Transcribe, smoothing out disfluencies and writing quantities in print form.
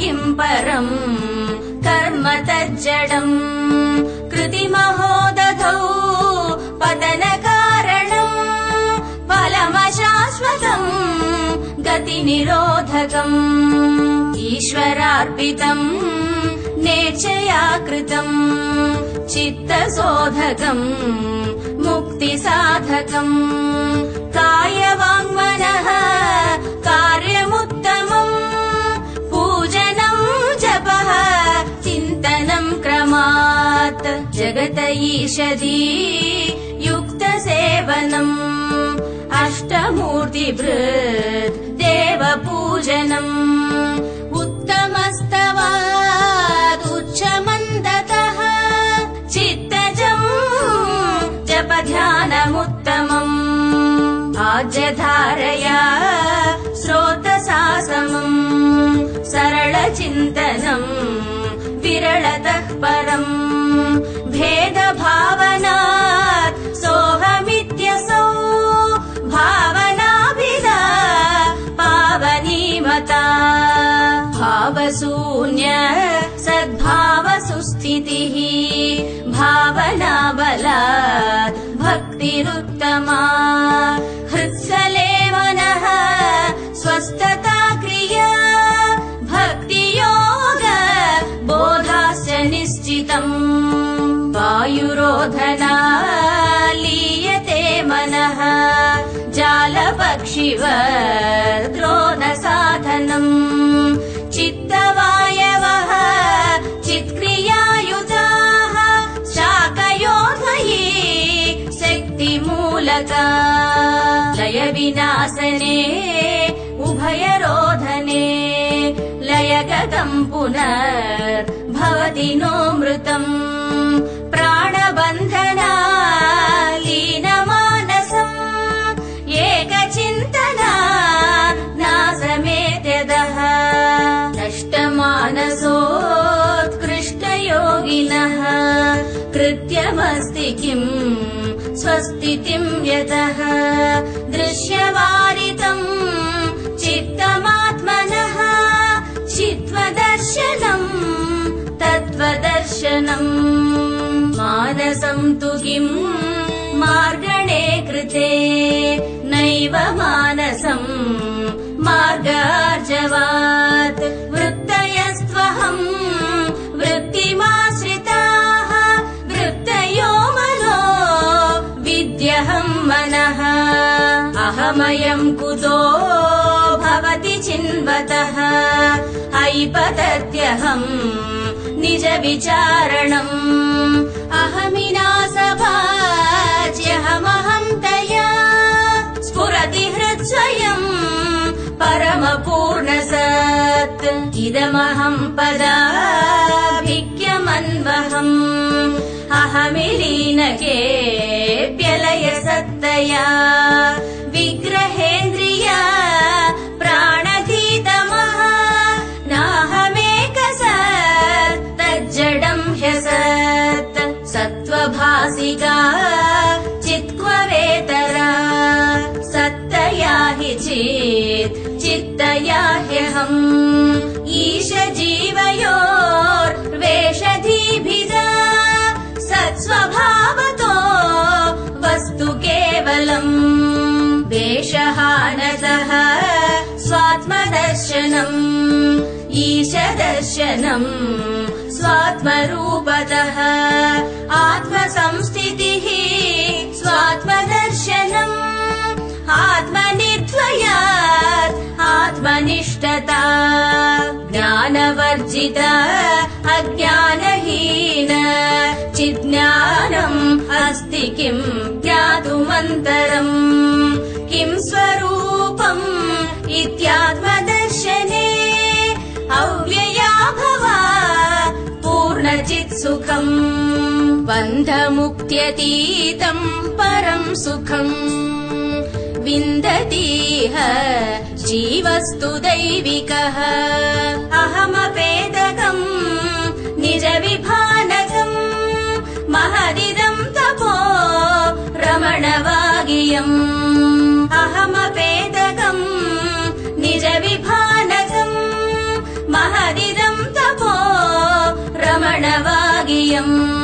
किम् परम् कर्म तज्जडम् कृतिमहोदधौ पतनकारणम् फलमशाश्वतम् गतिनिरोधकम् ईश्वरार्पितम् नेच्छया कृतम् चित्तशोधकम् मुक्तिसाधकम् कायवाङ्मनः कार्यमुत्तमम् पूजनम् जपः चिन्तनम् क्रमात् जगत ईषदी युक्तसेवनम् अष्टमूर्तिभृत् देवपूजनम् उत्तमस्तवात् उच्चमन्दतः चित्तजम् जपध्यानमुत्तमम् आज्यधारया श्रोतसासमम् सरलचिन्तनम् विरलतः परम् भेदभावनात् सोऽहमित्यसौ भावनाभिदा पावनीमता भावशून्य सद्भावसुस्थितिः भावनाबलात् भक्तिरुत्तमा हृत्सले मनः स्वस्थता क्रिया भक्तियोग बोधाश्च निश्चितम् वायुरोधना लीयते मनः जालपक्षिवत् द्रोणसाधनम् चित्तवायवः चित्क्रियायुताः शाकयोधये शक्तिमूलका लयविनाशने उभयरोधने लयगतम् पुनर्भवति नोऽमृतम् प्राणबन्धना लीनमानसम् एकचिन्तना नासमेत्यदः नष्टमानसोत्कृष्टयोगिनः कृत्यमस्ति किम् स्वस्तितिम् यतः दृश्यवारितम् चित्तमात्मनः चित्वदर्शनम् तत्त्वदर्शनम् मानसम् तु किम् मार्गणे कृते नैव मानसम् मार्गार्जवात् वृत्तयस्त्वहम् वृत्तिमाश्रिताः वृत्तयो मनो विद्यहम् मनः अहमयम् कुतो भवति चिन्वतः ऐपतत्यहम् निज विचारणम् अहमिनासभाज्यहमहम् तया स्फुरति हृत्स्वयम् परमपूर्णसत् इदमहम् पदाभिक्यमन्वहम् अहमिलीनकेऽप्यलय सत्तया विग्रहेन्द्रिया प्राणधीतमः नाहमेकसत् तज्जडम् ह्यसत् सत्त्वभासिका चित्क्ववेतरा सत्तया हि चित्तया ह्यहम् ईश जीवयोर्वेषधीभिदा सत्स्वभावतो वस्तु केवलम् वेषहानतः स्वात्मदर्शनम् ईशदर्शनम् स्वात्मरूपतः आत्मसंस्थितिः स्वात्मदर्शनम् आत्मनिर्द्वयात् आत्मनिष्ठता ज्ञानवर्जिता अज्ञानहीन चिज्ञानम् अस्ति किम् ज्ञातुमन्तरम् किम् स्वरूपम् इत्यात्मदर्शने अव्यया भवा पूर्णचित्सुखम् बन्धमुक्त्यतीतम् परम् सुखम् विन्दतीह जीवस्तु दैविकः अहमपेदकम् निजविभानकम् महदिदम् तपो रमणवागियम् अहमपेदकम् निजविभानकम् महदिदम् प्रियम्